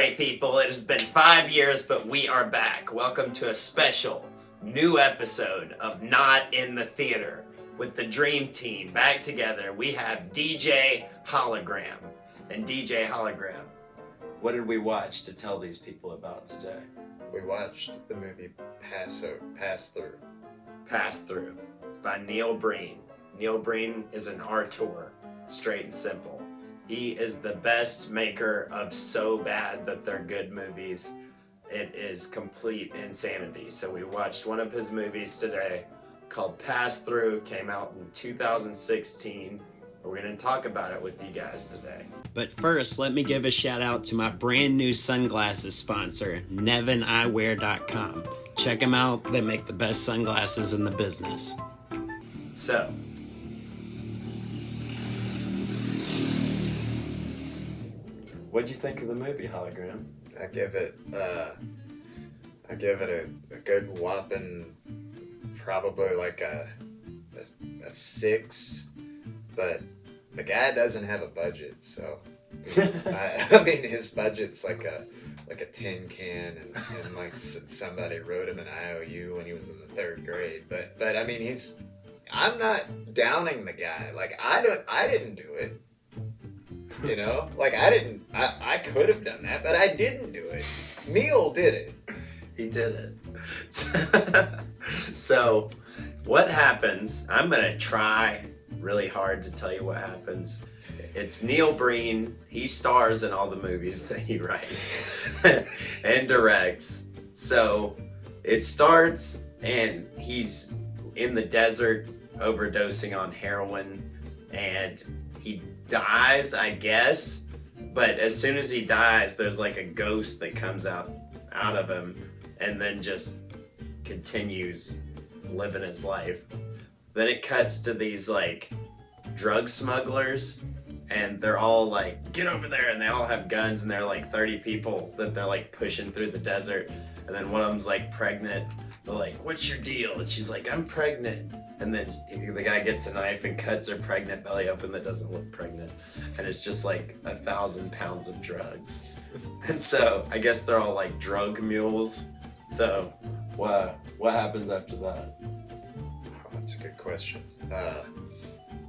Party people, it has been 5 years, but we are back. Welcome to a special new episode of Not in the Theater with the Dream Team. Back together, we have DJ Hollogram. And DJ Hollogram, what did we watch to tell these people about today? We watched the movie Pass Through. Pass Through. It's by Neil Breen. Neil Breen is an auteur, straight and simple. He is the best maker of so bad that they're good movies. It is complete insanity. So we watched one of his movies today called Pass Through. Came out in 2016. We're going to talk about it with you guys today. But first, let me give a shout out to my brand new sunglasses sponsor, NevinEyewear.com. Check them out. They make the best sunglasses in the business. So, what'd you think of the movie, Hologram? I give it a good whopping, probably like a 6, but the guy doesn't have a budget, so I mean his budget's like a tin can, and like somebody wrote him an IOU when he was in the 3rd grade. But I mean I'm not downing the guy. Like I didn't do it. You know, like I could have done that, but I didn't do it. Neil did it. He did it. So, what happens? I'm going to try really hard to tell you what happens. It's Neil Breen. He stars in all the movies that he writes and directs. So, it starts and he's in the desert overdosing on heroin, and he dies, I guess, but as soon as he dies, there's like a ghost that comes out of him and then just continues living his life. Then it cuts to these like drug smugglers, and they're all like, get over there, and they all have guns, and they're like 30 people that they're like pushing through the desert, and then one of them's like pregnant. They're like, what's your deal? And she's like, I'm pregnant. And then the guy gets a knife and cuts her pregnant belly open that doesn't look pregnant. And it's just like 1,000 pounds of drugs. And so I guess they're all like drug mules. So what happens after that? Oh, that's a good question.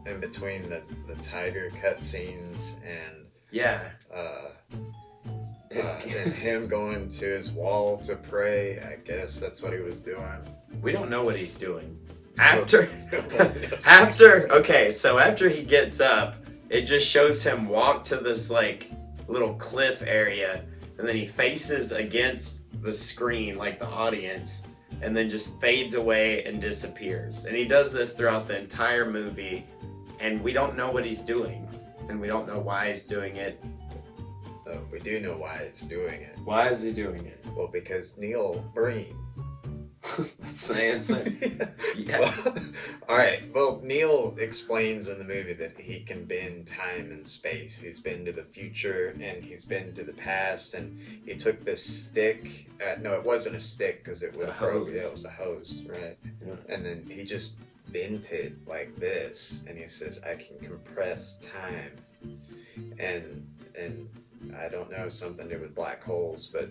In between the tiger cutscenes and and him going to his wall to pray, I guess that's what he was doing. We don't know what he's doing. After he gets up, it just shows him walk to this like little cliff area, and then he faces against the screen like the audience, and then just fades away and disappears. And he does this throughout the entire movie, and we don't know what he's doing, and we don't know why he's doing it. We do know why he's doing it. Why is he doing it? Well, because Neil Breen. That's the answer. Yeah. Well, all right. Well, Neil explains in the movie that he can bend time and space. He's been to the future and he's been to the past, and he took this stick. No, it wasn't a stick because it was a hose. Yeah, it was a hose, right? Yeah. And then he just bent it like this, and he says, "I can compress time," and I don't know, something to do with black holes, but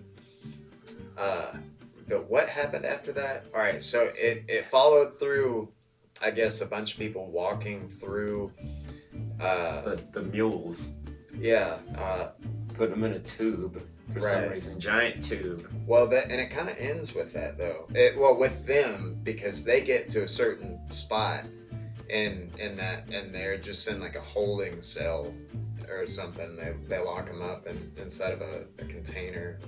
what happened after that? All right, so it followed through, I guess, a bunch of people walking through the mules. Yeah. Put them in a tube for some reason, giant tube. Well, and it kind of ends with that though. With them, because they get to a certain spot in that, and they're just in like a holding cell or something. They lock them up inside of a container,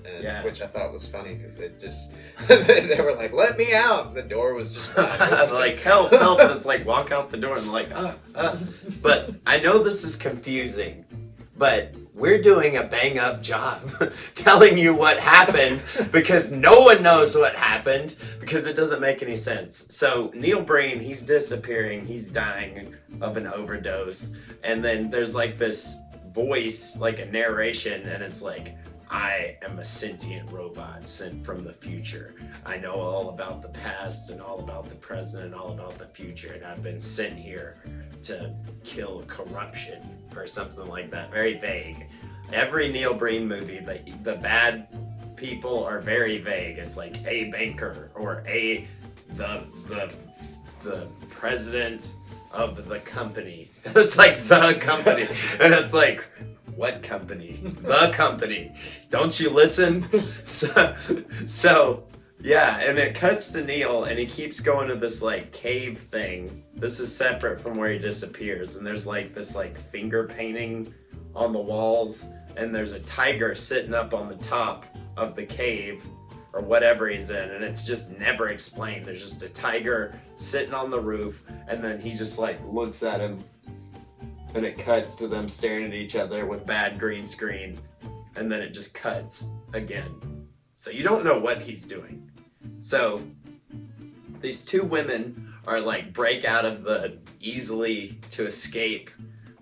which I thought was funny because it just they were like, "Let me out!" The door was just like help, and it's like walk out the door and like But I know this is confusing, but we're doing a bang up job telling you what happened because no one knows what happened because it doesn't make any sense. So Neil Breen, he's disappearing, he's dying of an overdose, and then there's like this voice, like a narration, and it's like, I am a sentient robot sent from the future. I know all about the past and all about the present and all about the future, and I've been sent here to kill corruption or something like that. Very vague. every Neil Breen movie, the bad people are very vague. It's like a banker or the president of the company. It's like the company, and it's like, what company? The company. Don't you listen? So yeah, and it cuts to Neil, and he keeps going to this like cave thing. This is separate from where he disappears, and there's like this like finger painting on the walls, and there's a tiger sitting up on the top of the cave or whatever he's in, and it's just never explained. There's just a tiger sitting on the roof, and then he just like looks at him, and it cuts to them staring at each other with bad green screen, and then it just cuts again. So you don't know what he's doing. So these two women are like break out of the easily to escape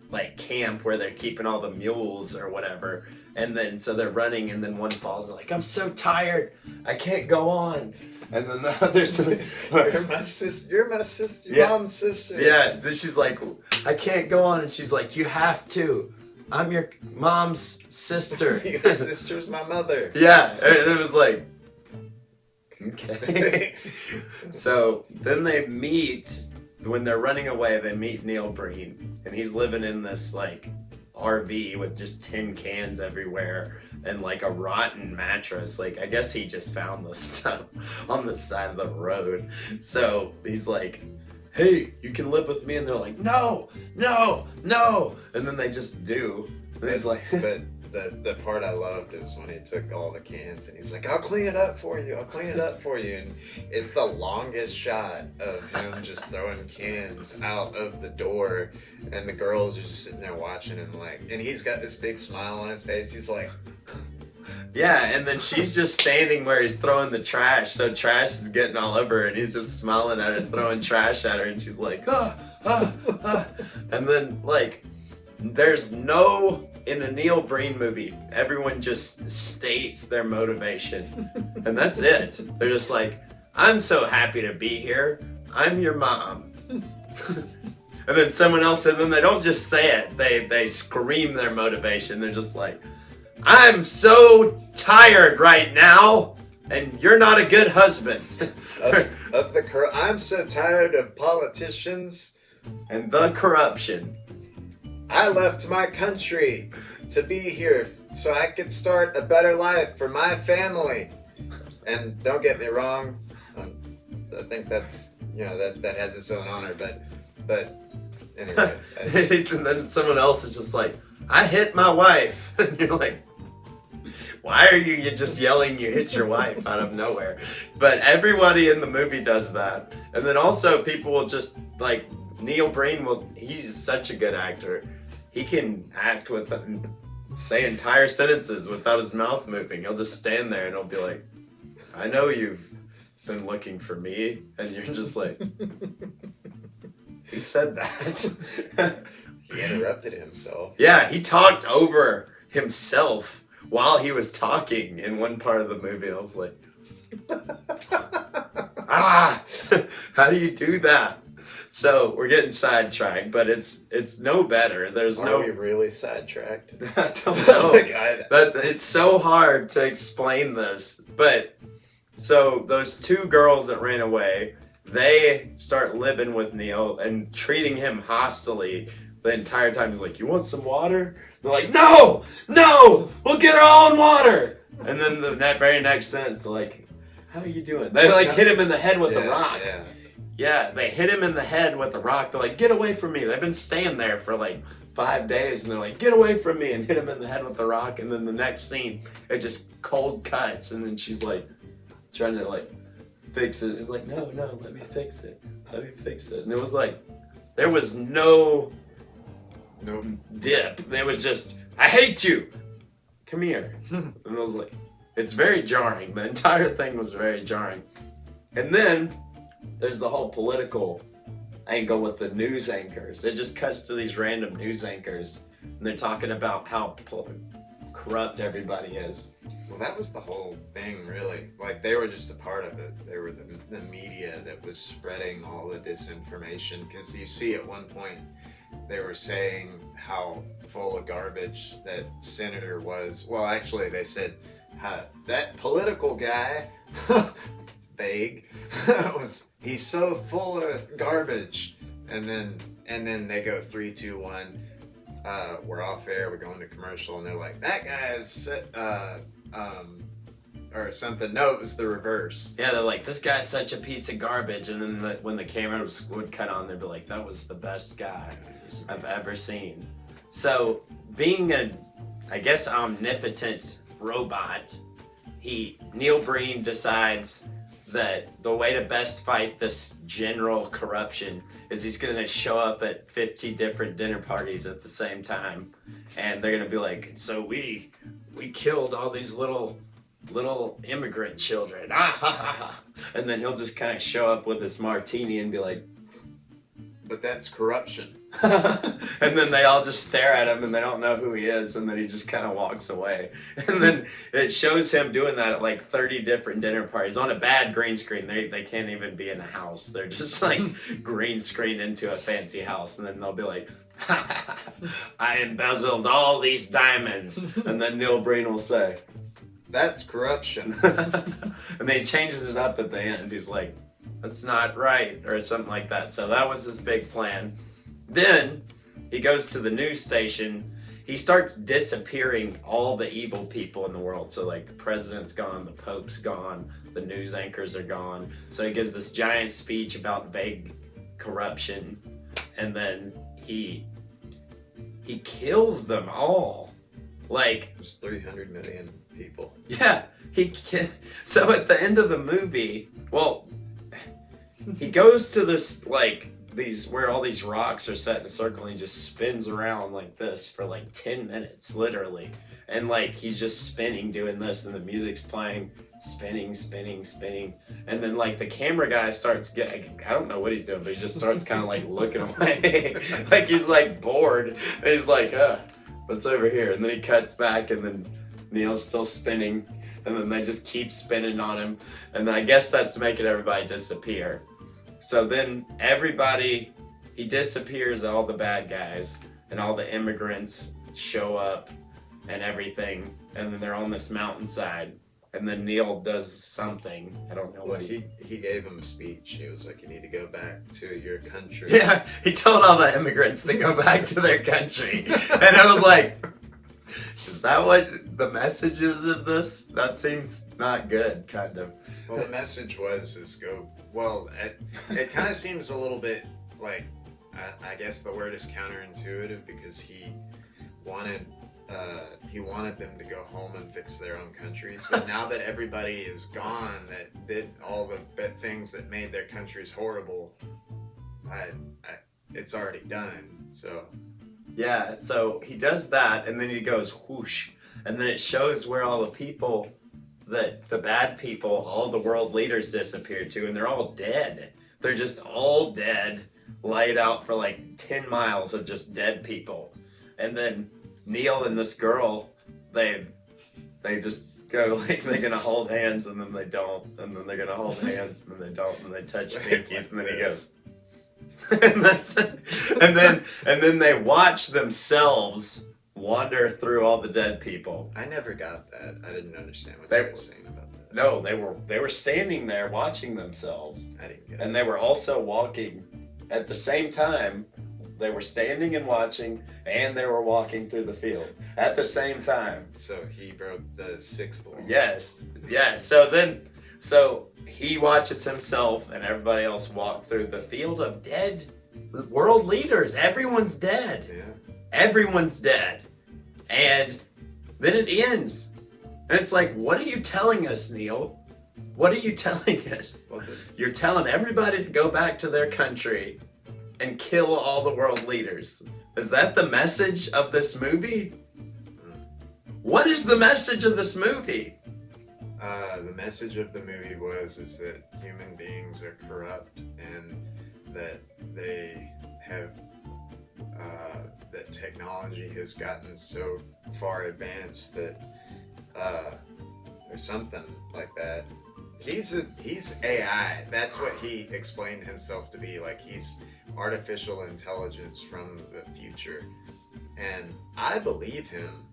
like camp where they're keeping all the mules or whatever, and then so they're running, and then one falls and like, I'm so tired, I can't go on, and then the other's you're my sister, yeah. Mom's sister. Yeah, then she's like, I can't go on, and she's like, you have to, I'm your mom's sister. Your sister's my mother. Yeah, and it was like, okay. So then they meet, when they're running away, they meet Neil Breen, and he's living in this like RV with just tin cans everywhere and like a rotten mattress. Like, I guess he just found this stuff on the side of the road. So he's like, hey, you can live with me, and they're like, no, and then they just do. And he's like, but the part I loved is when he took all the cans and he's like, I'll clean it up for you, and it's the longest shot of him just throwing cans out of the door, and the girls are just sitting there watching him like, and he's got this big smile on his face. He's like, yeah, and then she's just standing where he's throwing the trash, so trash is getting all over her, and he's just smiling at her, throwing trash at her, and she's like, and then like, there's no, in a Neil Breen movie, everyone just states their motivation, and that's it. They're just like, I'm so happy to be here, I'm your mom. And then someone else, and then they don't just say it, they scream their motivation. They're just like, I'm so tired right now, and you're not a good husband. I'm so tired of politicians and the corruption. I left my country to be here so I could start a better life for my family. And don't get me wrong, I think that's, that has its own honor, but anyway. And then someone else is just like, I hit my wife. And you're like, why are you just yelling you hit your wife out of nowhere? But everybody in the movie does that. And then also people will just, like, Neil Breen he's such a good actor. He can act with say entire sentences without his mouth moving. He'll just stand there and he'll be like, I know you've been looking for me. And you're just like, he said that. He interrupted himself. Yeah, he talked over himself while he was talking in one part of the movie. I was like, how do you do that? So we're getting sidetracked, but it's no better. Are we really sidetracked? I don't know. It's so hard to explain this. But so those two girls that ran away, they start living with Neil and treating him hostilely the entire time. He's like, you want some water? They're like, no, we'll get our own water. And then the very next sentence, they're like, how are you doing? They like hit him in the head with a rock. Yeah, they hit him in the head with a rock. They're like, get away from me. They've been staying there for like 5 days, and they're like, get away from me, and hit him in the head with the rock. And then the next scene, it just cold cuts, and then she's like trying to like fix it. It's like, no, let me fix it. And it was like, there was no dip. There was just, I hate you. Come here. And I was like, it's very jarring. The entire thing was very jarring. And then there's the whole political angle with the news anchors. It just cuts to these random news anchors, and they're talking about how corrupt everybody is. Well, that was the whole thing, really. Like, they were just a part of it. They were the media that was spreading all the disinformation. Because you see at one point, they were saying how full of garbage that senator was. Well, actually, they said that political guy, vague, he's so full of garbage. And then they go 3, 2, 1. We're off air. We're going to commercial, and they're like, that guy is or something. No, it was the reverse. Yeah, they're like, this guy's such a piece of garbage. And then when the camera would cut on, they'd be like, that was the best guy I've ever seen. So, being I guess, omnipotent robot, Neil Breen decides that the way to best fight this general corruption is he's going to show up at 50 different dinner parties at the same time. And they're going to be like, so we killed all these little immigrant children. And then he'll just kind of show up with his martini and be like, but that's corruption. And then they all just stare at him and they don't know who he is, and then he just kind of walks away. And then it shows him doing that at like 30 different dinner parties on a bad green screen. They can't even be in a house. They're just like green screened into a fancy house, and then they'll be like, I embezzled all these diamonds. And then Neil Breen will say, that's corruption. And then he changes it up at the end. He's like, that's not right, or something like that. So that was his big plan. Then he goes to the news station. He starts disappearing all the evil people in the world. So like the president's gone, the Pope's gone, the news anchors are gone. So he gives this giant speech about vague corruption, and then he kills them all. Like, there's 300 million people. Yeah, so at the end of the movie, well, he goes to this, like, where all these rocks are set in a circle, and he just spins around like this for like 10 minutes, literally. And like, he's just spinning, doing this, and the music's playing, spinning. And then like the camera guy starts I don't know what he's doing, but he just starts kind of like looking away. Like he's like bored. And he's like, what's over here? And then he cuts back, and then Neil's still spinning, and then they just keep spinning on him. And then I guess that's making everybody disappear. So then he disappears, all the bad guys, and all the immigrants show up and everything, and then they're on this mountainside, and then Neil does something. I don't know what he gave him a speech. He was like, you need to go back to your country. Yeah, he told all the immigrants to go back to their country. And I was like, is that what the message is of this? That seems not good, kind of. Well, the message is go. Well, it kind of seems a little bit like, I guess the word is counterintuitive, because he wanted them to go home and fix their own countries. But now that everybody is gone, that did all the bad things that made their countries horrible, it's already done. So yeah, so he does that, and then he goes whoosh, and then it shows where all the people, the bad people, all the world leaders disappeared to, and they're all dead. They're just all dead, laid out for like 10 miles of just dead people. And then Neil and this girl, they just go like they're gonna hold hands, and then they don't, and then they're gonna hold hands, and then they don't, and they touch pinkies, and then he goes, and that's it. And then they watch themselves wander through all the dead people. I never got that. I didn't understand what they were saying about that. No, they were standing there watching themselves. I didn't get it. And they were also walking at the same time. They were standing and watching, and they were walking through the field at the same time. So he broke the sixth law. Yes. So he watches himself and everybody else walk through the field of dead world leaders. Everyone's dead. Yeah. Everyone's dead. And then it ends. And it's like, what are you telling us, Neil? What are you telling us? You're telling everybody to go back to their country and kill all the world leaders. Is that the message of this movie? What is the message of this movie? The message of the movie is that human beings are corrupt, and that they have that technology has gotten so far advanced that or something like that. He's AI. That's what he explained himself to be. Like, artificial intelligence from the future, and I believe him.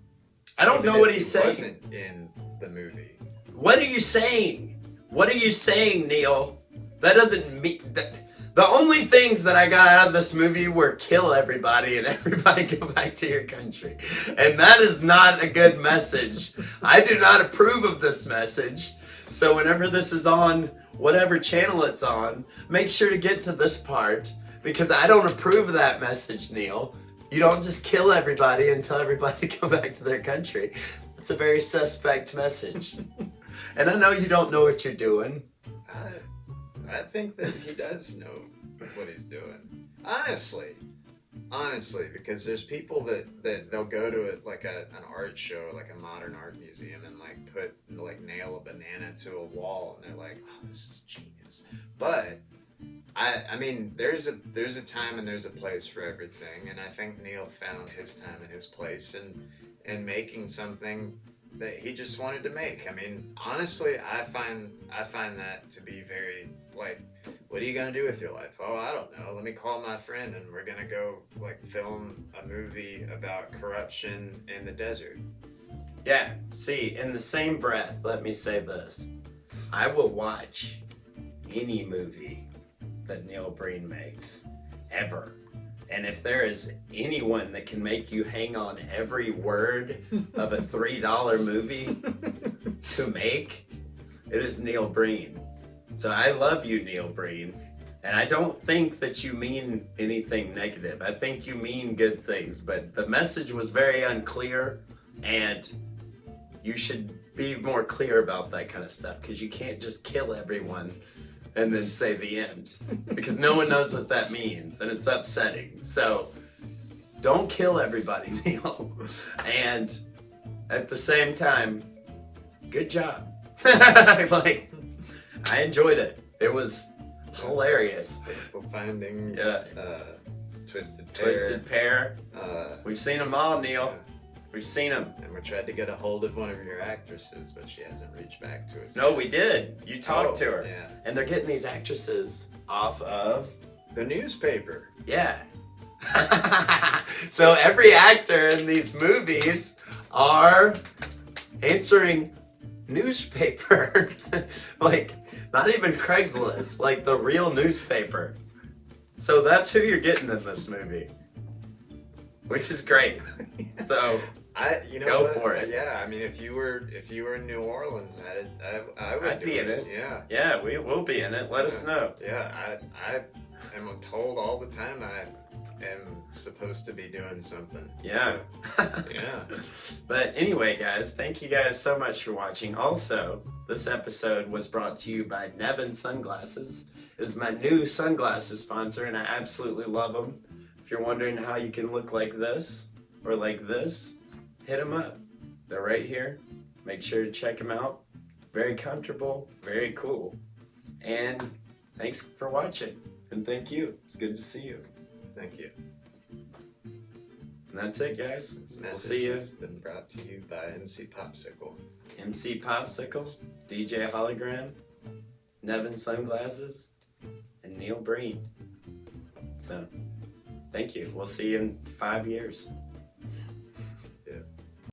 I don't even know what if he's he saying. Wasn't in the movie. What are you saying? What are you saying, Neil? That doesn't mean that. The only things that I got out of this movie were kill everybody and everybody go back to your country. And that is not a good message. I do not approve of this message. So whenever this is on, whatever channel it's on, make sure to get to this part because I don't approve of that message, Neil. You don't just kill everybody and tell everybody to go back to their country. That's a very suspect message. And I know you don't know what you're doing. I think that he does know what he's doing. Honestly, because there's people that they'll go to it like an art show, like a modern art museum, and nail a banana to a wall, and they're like, "Oh, this is genius." But I mean, there's a time and there's a place for everything, and I think Neil found his time and his place in making something that he just wanted to make. I mean, honestly, I find that to be very like, what are you gonna do with your life? Oh, I don't know. Let me call my friend and we're gonna go like film a movie about corruption in the desert. Yeah, see, in the same breath, let me say this. I will watch any movie that Neil Breen makes, ever. And if there is anyone that can make you hang on every word of a $3 movie to make, it is Neil Breen. So I love you, Neil Breen. And I don't think that you mean anything negative. I think you mean good things. But the message was very unclear, and you should be more clear about that kind of stuff because you can't just kill everyone and then say the end because no one knows what that means and it's upsetting. So don't kill everybody, Neil. And at the same time, good job. Like, I enjoyed it. It was hilarious. Fateful Findings. Yeah. Twisted Pair. Twisted Pair. We've seen them all, Neil. Yeah. We've seen them. And we tried to get a hold of one of your actresses, but she hasn't reached back to us. No, we did. You talked to her. Yeah. And they're getting these actresses off of... The newspaper. Yeah. So every actor in these movies are answering newspaper. Like, not even Craigslist, like the real newspaper. So that's who you're getting in this movie. Which is great. So go what? for it. Yeah, I mean, if you were in New Orleans, I would I'd do be in it. Yeah. Yeah, we will be in it. Let us know. Yeah, I am told all the time I am supposed to be doing something. Yeah. So, yeah. But anyway, guys, thank you guys so much for watching. Also, this episode was brought to you by Nevin Sunglasses. It is my new sunglasses sponsor, and I absolutely love them. If you're wondering how you can look like this or like this, hit them up. They're right here. Make sure to check them out. Very comfortable, very cool. And thanks for watching. And thank you. It's good to see you. Thank you. And that's it, guys. This We'll message see you. has been brought to you by MC Popsicle. MC Popsicle, DJ Hollogram, Nevin Sunglasses, and Neil Breen. So, thank you. We'll see you in 5 years.